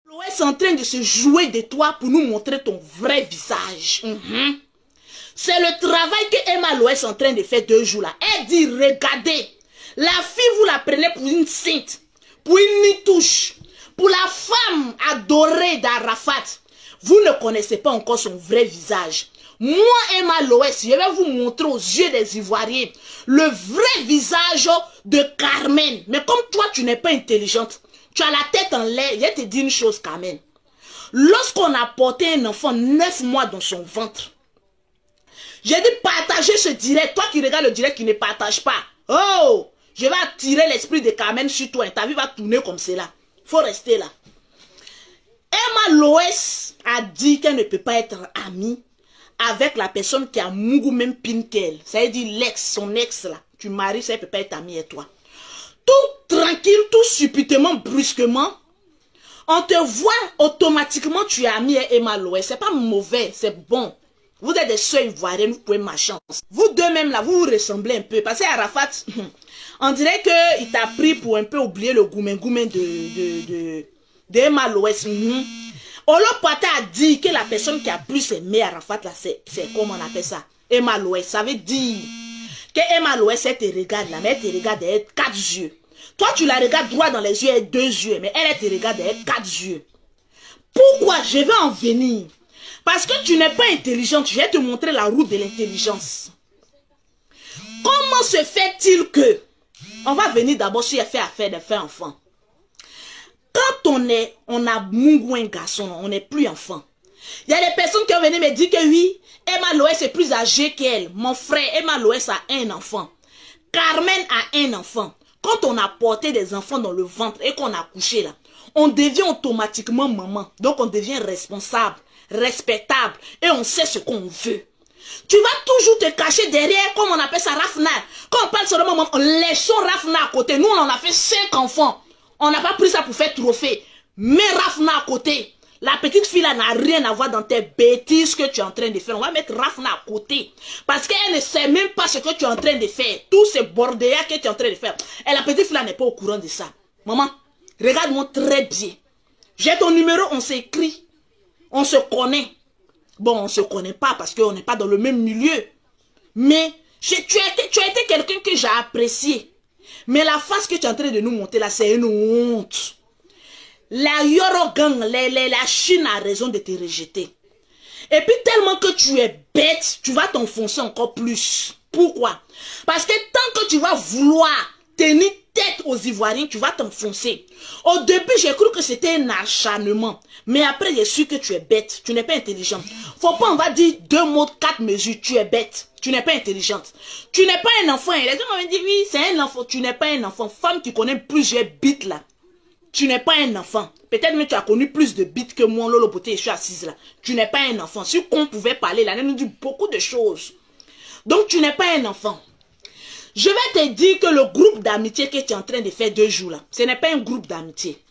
Loès est en train de se jouer de toi pour nous montrer ton vrai visage. C'est le travail que Emma Loès est en train de faire 2 jours là. Elle dit, regardez, la fille vous la prenez pour une sainte, pour une nitouche, pour la femme adorée d'Arafat. Vous ne connaissez pas encore son vrai visage. Moi, Emma Loès, je vais vous montrer aux yeux des Ivoiriens le vrai visage de Carmen. Mais comme toi, tu n'es pas intelligente, tu as la tête en l'air, je te dis une chose, Carmen. Lorsqu'on a porté un enfant 9 mois dans son ventre, j'ai dit partager ce direct. Toi qui regardes le direct, qui ne partage pas. Oh, je vais attirer l'esprit de Carmen sur toi. Ta vie va tourner comme cela. Faut rester là. Emma Loès a dit qu'elle ne peut pas être amie avec la personne qui a Mougou même pin qu'elle. Ça veut dire l'ex, son ex là. Tu maries, ça ne peut pas être amie avec toi. Tout tranquille, tout subitement, brusquement, on te voit automatiquement, tu es amie avec Emma Loès. C'est pas mauvais, c'est bon. Vous êtes des sœurs ivoiriennes, vous pouvez ma chance. Vous deux même là, vous vous ressemblez un peu. Parce qu'Arafat, on dirait qu'il t'a pris pour un peu oublier le goumen de Emma Loès. Olo Pata a dit que la personne qui a plus aimé Arafat là, c'est comment on appelle ça? Emma Loès. Ça veut dire que Emma Loès, elle te regarde là, mais elle te regarde avec 4 yeux. Toi, tu la regardes droit dans les yeux avec 2 yeux, mais elle te regarde avec 4 yeux. Pourquoi? Je vais en venir. Parce que tu n'es pas intelligente, je vais te montrer la route de l'intelligence. Comment se fait-il que, on va venir d'abord sur les affaires de faire enfant. Quand on a Mougou un garçon, on n'est plus enfant. Il y a des personnes qui ont venu me dire que oui, Emma Loès est plus âgée qu'elle. Mon frère, Emma Loès a un enfant. Carmen a un enfant. Quand on a porté des enfants dans le ventre et qu'on a couché là, on devient automatiquement maman. Donc on devient responsable, respectable et on sait ce qu'on veut. Tu vas toujours te cacher derrière, comme on appelle ça, Rafna. Quand on parle seulement maman, laissons Rafna à côté. Nous, on en a fait 5 enfants. On n'a pas pris ça pour faire trophée. Mets Rafna à côté. La petite fille là n'a rien à voir dans tes bêtises que tu es en train de faire. On va mettre Rafna à côté. Parce qu'elle ne sait même pas ce que tu es en train de faire. Tous ces bordéas que tu es en train de faire. Et la petite fille là n'est pas au courant de ça. Maman, regarde-moi très bien. J'ai ton numéro, on s'écrit. On se connaît. Bon, on ne se connaît pas parce qu'on n'est pas dans le même milieu. Mais tu as été quelqu'un que j'ai apprécié. Mais la face que tu es en train de nous monter là, c'est une honte. La Yoro Gang, la Chine a raison de te rejeter. Et puis tellement que tu es bête, tu vas t'enfoncer encore plus. Pourquoi? Parce que tant que tu vas vouloir tenir tête aux Ivoiriens, tu vas t'enfoncer. Au début, j'ai cru que c'était un acharnement. Mais après, j'ai su que tu es bête. Tu n'es pas intelligente. Faut pas, on va dire 2 mots, 4 mesures. Tu es bête. Tu n'es pas intelligente. Tu n'es pas un enfant. Les gens m'ont dit, oui, c'est un enfant. Tu n'es pas un enfant. Femme qui connaît plusieurs bits là. Tu n'es pas un enfant. Peut-être que tu as connu plus de bits que moi, Lolo Beauté, et je suis assise là. Tu n'es pas un enfant. Si on pouvait parler là, elle nous dit beaucoup de choses. Donc, tu n'es pas un enfant. Je vais te dire que le groupe d'amitié que tu es en train de faire 2 jours là, ce n'est pas un groupe d'amitié.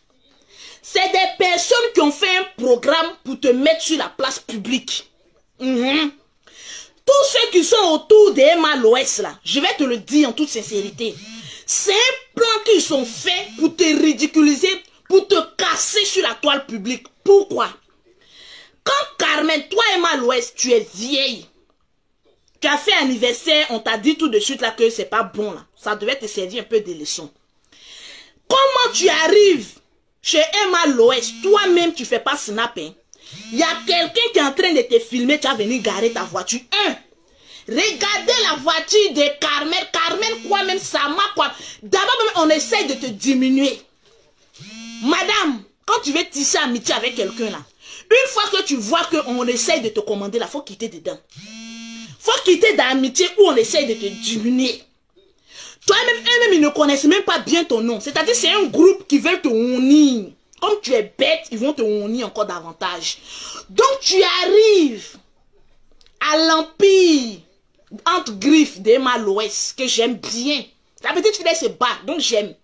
C'est des personnes qui ont fait un programme pour te mettre sur la place publique. Tous ceux qui sont autour d'Emma Loès là, je vais te le dire en toute sincérité. C'est un plan qu'ils sont faits pour te ridiculiser, pour te casser sur la toile publique. Pourquoi? Quand Carmen, toi Emma Loès, tu es vieille, tu as fait anniversaire, on t'a dit tout de suite là que c'est pas bon là. Ça devait te servir un peu de leçon. Comment tu arrives chez Emma Loès, toi-même tu fais pas snap, hein? Il y a quelqu'un qui est en train de te filmer, tu vas venir garer ta voiture. Regardez la voiture de Carmen. Carmen quoi même ça m'a quoi. D'abord on essaye de te diminuer. Madame, quand tu veux tisser amitié avec quelqu'un là, une fois que tu vois qu'on essaye de te commander là, faut quitter dedans. Faut quitter d'amitié où on essaye de te diminuer. Toi-même, eux-mêmes, ils ne connaissent même pas bien ton nom. C'est-à-dire, c'est un groupe qui veut te honir. Comme tu es bête, ils vont te honir encore davantage. Donc, tu arrives à l'empire entre griffes d'Emma Loès, que j'aime bien. La petite fille, elle se bat, donc j'aime.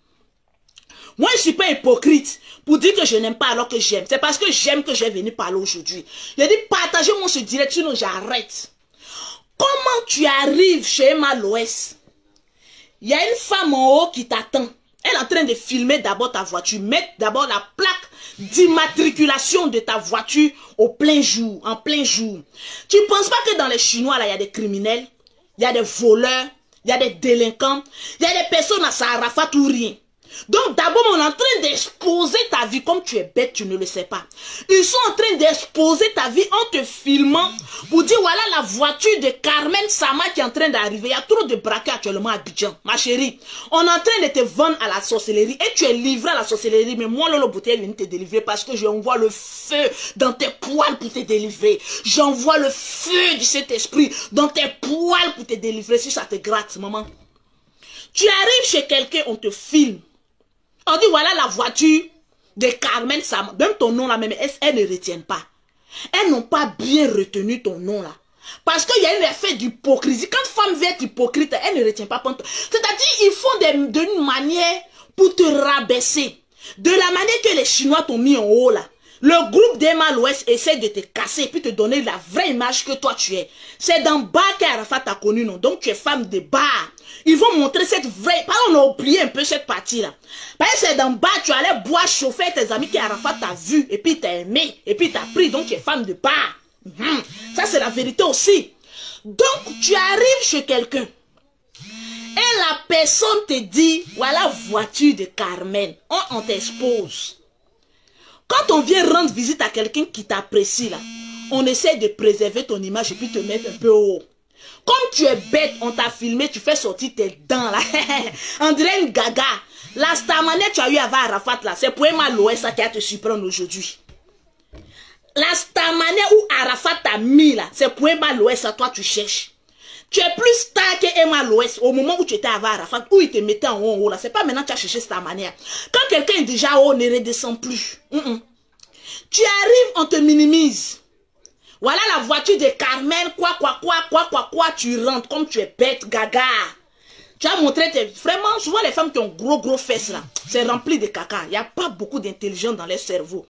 Moi, je ne suis pas hypocrite pour dire que je n'aime pas alors que j'aime. C'est parce que j'aime que j'ai venu parler aujourd'hui. J'ai dit, partagez-moi ce direct, sinon j'arrête. Comment tu arrives chez Emma Loès? Il y a une femme en haut qui t'attend. Elle est en train de filmer d'abord ta voiture. Mettre d'abord la plaque d'immatriculation de ta voiture au plein jour, en plein jour. Tu ne penses pas que dans les Chinois, là, il y a des criminels, il y a des voleurs, il y a des délinquants, il y a des personnes à Sarafat ou rien. Donc d'abord, on est en train d'exposer ta vie comme tu es bête, tu ne le sais pas. Ils sont en train d'exposer ta vie en te filmant pour dire voilà la voiture de Carmen Sama qui est en train d'arriver. Il y a trop de braquets actuellement à Abidjan. Ma chérie, on est en train de te vendre à la sorcellerie et tu es livré à la sorcellerie. Mais moi, Lolo Bouteille vient te délivrer parce que j'envoie le feu dans tes poils pour te délivrer. J'envoie le feu de cet esprit dans tes poils pour te délivrer si ça te gratte, maman. Tu arrives chez quelqu'un, on te filme. On dit voilà la voiture de Carmen Sama. Même ton nom là, même, elles ne retiennent pas. Elles n'ont pas bien retenu ton nom là. Parce qu'il y a un effet d'hypocrisie. Quand femme veut être hypocrite, elle ne retient pas. C'est-à-dire ils font d'une manière pour te rabaisser. De la manière que les Chinois t'ont mis en haut là. Le groupe d'Emma l'Ouest essaie de te casser et puis te donner la vraie image que toi tu es. C'est d'en bas qu'Arafat t'a connu, non? Donc tu es femme de bas. Ils vont montrer cette vraie... On a oublié un peu cette partie-là. Parce que c'est d'en bas, tu allais boire, chauffer tes amis qu'Arafat t'a vu et puis t'a aimé et puis t'a pris. Donc tu es femme de bas. Ça c'est la vérité aussi. Donc tu arrives chez quelqu'un et la personne te dit, voilà voiture de Carmen. On t'expose. Quand on vient rendre visite à quelqu'un qui t'apprécie là, on essaie de préserver ton image et puis te mettre un peu haut. Comme tu es bête, on t'a filmé, tu fais sortir tes dents là. On dirait une gaga. La stamane tu as eu avant Arafat là, c'est pour Emma l'Ouest qui a te surprendre aujourd'hui. La stamane où Arafat t'a mis là, c'est pour Emma l'Ouest à toi tu cherches. Tu es plus star que Emma l'Ouest au moment où tu étais avant Arafat, où il te mettait en haut là. C'est pas maintenant que tu as cherché cette manière. Quand quelqu'un est déjà haut, ne redescend plus. Tu arrives, on te minimise. Voilà la voiture de Carmen, quoi, tu rentres comme tu es bête, gaga. Tu as montré, vraiment, souvent les femmes qui ont gros fesses là, c'est rempli de caca. Il n'y a pas beaucoup d'intelligence dans leur cerveau.